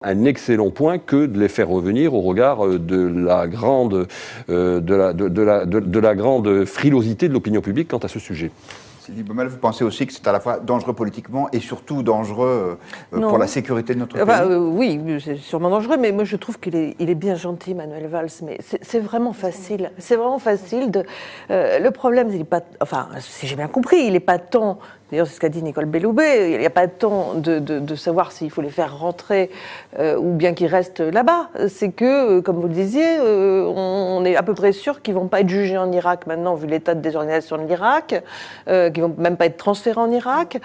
un excellent point que de les faire revenir au regard de la grande frilosité de l'opinion publique quant à ce sujet. Sylvie Baumel, vous pensez aussi que c'est à la fois dangereux politiquement et surtout dangereux pour la sécurité de notre pays? Oui, c'est sûrement dangereux, mais moi je trouve qu'il est bien gentil, Manuel Valls, mais c'est vraiment facile. C'est vraiment facile de... le problème, il n'est pas... Enfin, si j'ai bien compris, il n'est pas tant... D'ailleurs, c'est ce qu'a dit Nicole Belloubet, il n'y a pas tant de savoir s'il faut les faire rentrer ou bien qu'ils restent là-bas. C'est que, comme vous le disiez, on est à peu près sûr qu'ils ne vont pas être jugés en Irak maintenant, vu l'état de désorganisation de l'Irak, qu'ils ne vont même pas être transférés en Irak.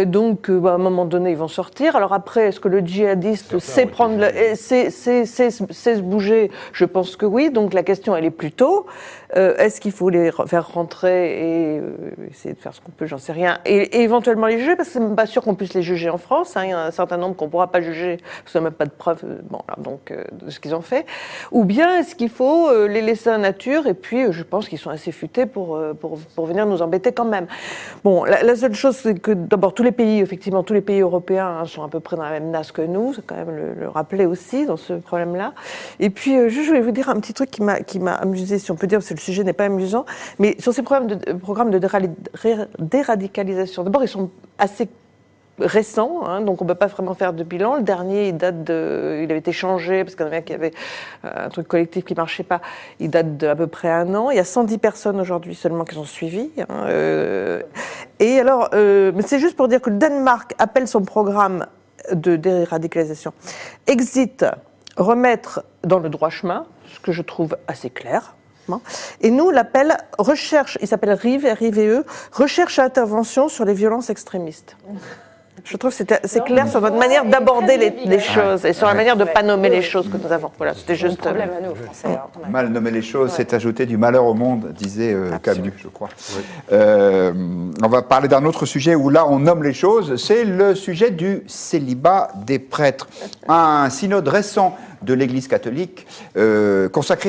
Donc, à un moment donné, ils vont sortir. Alors après, est-ce que le djihadiste sait se bouger? Je pense que oui. Donc la question, elle est plutôt, est-ce qu'il faut les faire rentrer et essayer de faire ce qu'on peut, j'en sais rien, et éventuellement les juger, parce que c'est même pas sûr qu'on puisse les juger en France. Hein. Il y a un certain nombre qu'on ne pourra pas juger, parce qu'on n'a même pas de preuves de ce qu'ils ont fait. Ou bien est-ce qu'il faut les laisser à la nature, et puis je pense qu'ils sont assez futés pour venir nous embêter quand même. Bon, la seule chose, c'est que d'abord tous les pays, effectivement, tous les pays européens sont à peu près dans la même nasse que nous, c'est quand même le rappeler aussi dans ce problème-là. Et puis, je voulais vous dire un petit truc qui m'a amusé, si on peut dire, parce que le sujet n'est pas amusant, mais sur ces programmes de déradicalisation, d'abord, ils sont assez récents, hein, donc on ne peut pas vraiment faire de bilan. Le dernier, il avait été changé, parce qu'il y en avait un qui avait un truc collectif qui ne marchait pas, il date d'à peu près 1 an. Il y a 110 personnes aujourd'hui seulement qui sont suivies. Hein, et alors, mais c'est juste pour dire que le Danemark appelle son programme de déradicalisation Exit, remettre dans le droit chemin, ce que je trouve assez clair. Et nous, l'appel recherche, il s'appelle RIVE, R-I-V-E, recherche et intervention sur les violences extrémistes. Je trouve que c'est clair sur notre manière d'aborder les choses et sur la manière de ne pas nommer les choses que nous avons. Voilà, c'était juste... un problème à nous, Français. Mal nommer les choses, c'est ajouter du malheur au monde, disait Camus, je crois. Oui. On va parler d'un autre sujet où là, on nomme les choses, c'est le sujet du célibat des prêtres. Un synode récent de l'Église catholique consacré